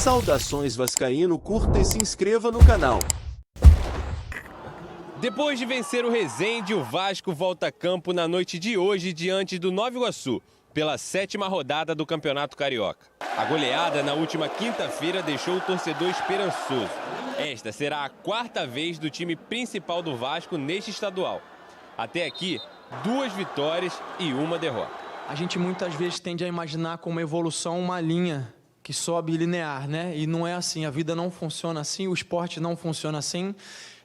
Saudações vascaíno, curta e se inscreva no canal. Depois de vencer o Resende, o Vasco volta a campo na noite de hoje diante do Nova Iguaçu, pela 7ª rodada do Campeonato Carioca. A goleada na última quinta-feira deixou o torcedor esperançoso. Esta será a 4ª vez do time principal do Vasco neste estadual. Até aqui, 2 vitórias e 1 derrota. A gente muitas vezes tende a imaginar como evolução uma linha que sobe linear, né? E não é assim, a vida não funciona assim, o esporte não funciona assim.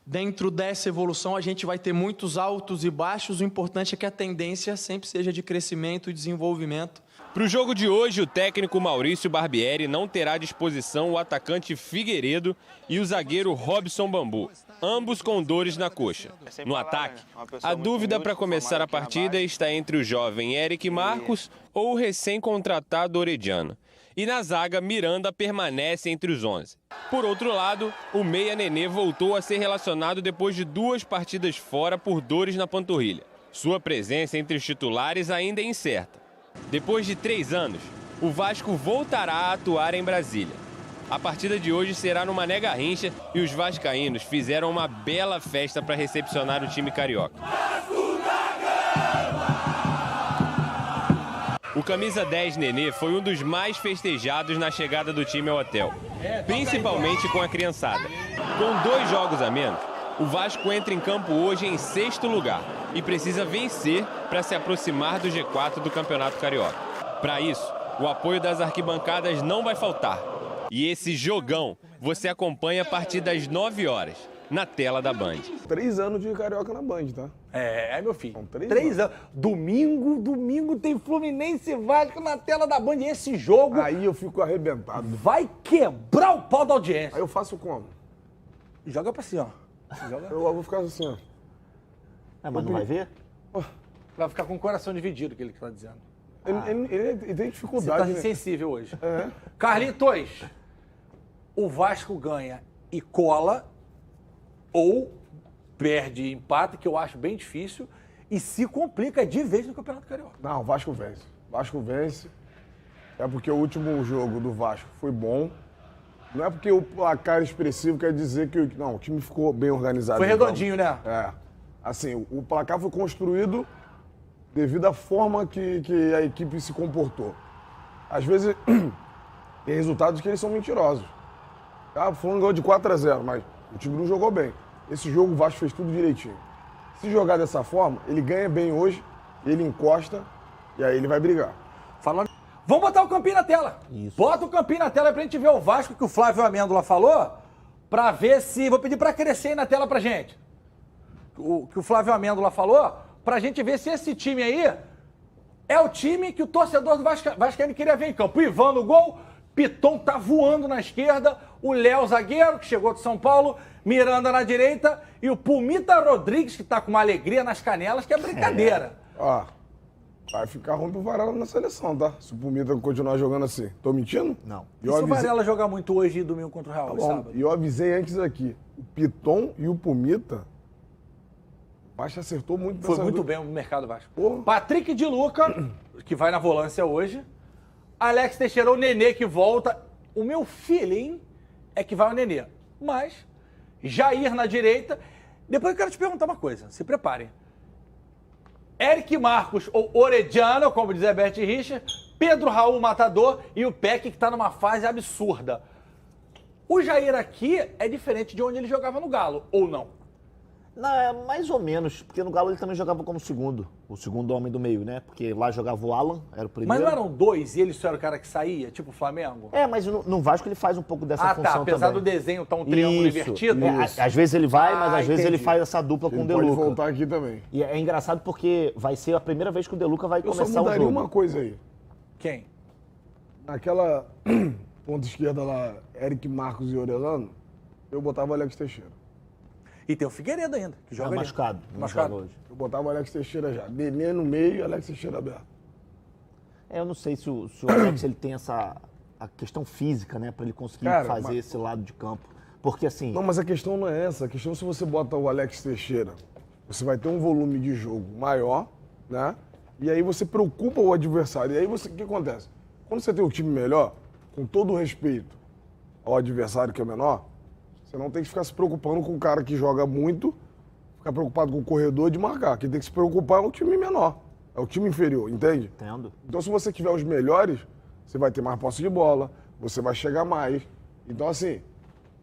Dentro dessa evolução, a gente vai ter muitos altos e baixos. O importante é que a tendência sempre seja de crescimento e desenvolvimento. Para o jogo de hoje, o técnico Maurício Barbieri não terá à disposição o atacante Figueiredo e o zagueiro Robson Bambu, ambos com dores na coxa. No ataque, a dúvida para começar a partida está entre o jovem Eric Marcos ou o recém-contratado Orediano. E na zaga, Miranda permanece entre os 11. Por outro lado, o meia Nenê voltou a ser relacionado depois de 2 partidas fora por dores na panturrilha. Sua presença entre os titulares ainda é incerta. Depois de 3 anos, o Vasco voltará a atuar em Brasília. A partida de hoje será no Mané Garrincha e os vascaínos fizeram uma bela festa para recepcionar o time carioca. O camisa 10 Nenê foi um dos mais festejados na chegada do time ao hotel, principalmente com a criançada. Com 2 jogos a menos, o Vasco entra em campo hoje em 6º lugar e precisa vencer para se aproximar do G4 do Campeonato Carioca. Para isso, o apoio das arquibancadas não vai faltar. E esse jogão você acompanha a partir das 9 horas, na tela da Band. 3 anos de Carioca na Band, tá? Meu filho. São 3 anos. Domingo tem Fluminense e Vasco na tela da Band. E esse jogo Aí eu fico arrebentado. vai quebrar o pau da audiência. Aí eu faço como? Joga pra cima, ó. Eu vou ficar assim, ó. Mas não vai ver? Vai ficar com o coração dividido, que ele tá dizendo. Ele tem Você dificuldade, tá né? insensível hoje. É. Carlitos, o Vasco ganha e cola, ou perde e empata, que eu acho bem difícil, e se complica de vez no Campeonato Carioca. Não, o Vasco vence. O Vasco vence. É porque o último jogo do Vasco foi bom. Não é porque o placar expressivo quer dizer que o time ficou bem organizado. Foi redondinho, né? É. Assim, o placar foi construído devido à forma que a equipe se comportou. Às vezes, tem resultados que eles são mentirosos. O Fulano ganhou de 4-0, mas o time não jogou bem. Esse jogo o Vasco fez tudo direitinho. Se jogar dessa forma, ele ganha bem hoje, ele encosta e aí ele vai brigar. Falando... Vamos botar o campinho na tela. Isso. Bota o campinho na tela pra gente ver o Vasco que o Flávio Amêndola falou, pra ver se... Vou pedir pra crescer aí na tela pra gente. O que o Flávio Amêndola falou, pra gente ver se esse time aí é o time que o torcedor do Vascaíno queria ver em campo. O Ivan no gol, Piton tá voando na esquerda, o Léo zagueiro, que chegou de São Paulo, Miranda na direita e o Pumita Rodrigues, que tá com uma alegria nas canelas, que é brincadeira. Ó, vai ficar ruim pro Varela na seleção, tá? Se o Pumita continuar jogando assim. Tô mentindo? Não. E se o Varela jogar muito hoje e domingo contra o Real, Bom, sábado? e eu avisei antes aqui, o Piton e o Pumita, o Vasco acertou muito. Foi nessas muito duas- bem no mercado Vasco. Porra. Patrick de Luca, que vai na volância hoje. Alex Teixeira, o Nenê que volta. O meu feeling é que vai o Nenê. Mas, Jair na direita. Depois eu quero te perguntar uma coisa, se preparem. Eric Marcos ou Orediano, como diz Herbert Richer, Pedro Raul Matador e o Peck, que está numa fase absurda. O Jair aqui é diferente de onde ele jogava no Galo, ou não? Não, é mais ou menos, porque no Galo ele também jogava como segundo, o segundo homem do meio, né? Porque lá jogava o Alan, era o primeiro. Mas não eram 2 e ele só era o cara que saía, tipo o Flamengo? É, mas no Vasco ele faz um pouco dessa função também. Apesar do desenho estar um triângulo invertido. É, às vezes ele vai, mas às vezes entendi. ele faz essa dupla com Ele o De pode Luca. voltar aqui também. E é engraçado porque vai ser a primeira vez que o De Luca vai Eu só começar o mudaria jogo. uma coisa aí. Quem? Naquela ponta esquerda lá, Eric Marcos e Orelano, eu botava o Alex Teixeira. E tem o Figueiredo ainda, que joga ali. machucado, não Machucado. joga hoje. Eu botava o Alex Teixeira já. Nenê no meio e Alex Teixeira aberto. É, eu não sei se o Alex ele tem a questão física, né? Pra ele conseguir Cara, fazer mas- esse lado de campo. Porque assim, Não, mas a questão não é essa. A questão é se você bota o Alex Teixeira, você vai ter um volume de jogo maior, né? E aí você preocupa o adversário. E aí o que acontece? Quando você tem um time melhor, com todo o respeito ao adversário que é menor, você não tem que ficar se preocupando com o cara que joga muito, ficar preocupado com o corredor de marcar. Quem tem que se preocupar é o time menor, é o time inferior, entende? Entendo. Então, se você tiver os melhores, você vai ter mais posse de bola, você vai chegar mais. Então, assim,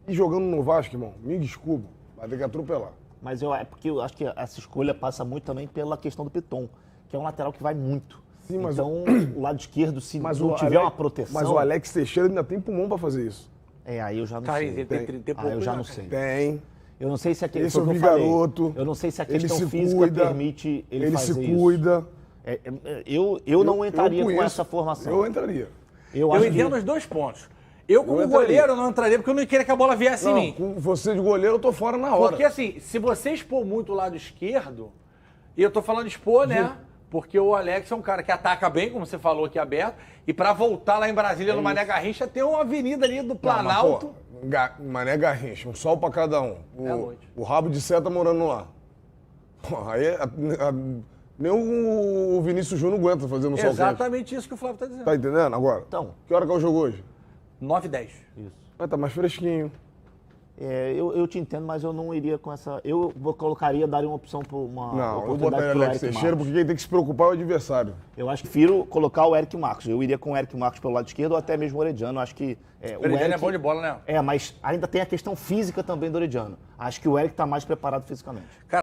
e jogando no Vasco, irmão, me desculpa, vai ter que atropelar. Mas é porque eu acho que essa escolha passa muito também pela questão do Piton, que é um lateral que vai muito. Sim, mas então, o lado esquerdo, se Mas não o tiver Ale- uma proteção... Mas o Alex Teixeira ainda tem pulmão pra fazer isso. Aí eu já não Cara, sei. ele tem 30 e pouco, Eu já né, não cara? sei. Tem. Eu não sei se aquele Esse é o foi o que eu falei. garoto. Eu não sei se a Ele questão se física cuida, permite ele ele fazer se isso. cuida. Eu não entraria com conheço. essa formação. Eu entraria. Eu Eu acho entendo os dois pontos. Eu, como entraria. goleiro, eu não entraria porque eu não queria que a bola viesse em Não, mim. com você de goleiro, eu tô fora na hora. Porque assim, se você expor muito o lado esquerdo, e eu tô falando expor, né? Porque o Alex é um cara que ataca bem, como você falou aqui aberto, e pra voltar lá em Brasília, no Mané Garrincha, tem uma avenida ali do Planalto. Não, mas, pô, Mané Garrincha, um sol pra cada um. É a noite. O rabo de seta morando lá. Pô, aí nem o Vinícius Júnior aguenta fazendo um sol quente. Exatamente isso que o Flávio tá dizendo. Tá entendendo agora? Então. Que hora que é o jogo hoje? 9h10. Mas tá mais fresquinho. Eu te entendo, mas eu não iria com essa... colocaria, daria uma opção para uma Não, eu oportunidade botaria pro Alex Eric Teixeira, Marcos. porque quem tem que se preocupar é o adversário. Eu acho que prefiro colocar o Eric Marcos. Eu iria com o Eric Marcos pelo lado esquerdo ou até mesmo o Orediano. Acho que O Orediano é bom de bola, né? mas ainda tem a questão física também do Orediano. Acho que o Eric está mais preparado fisicamente.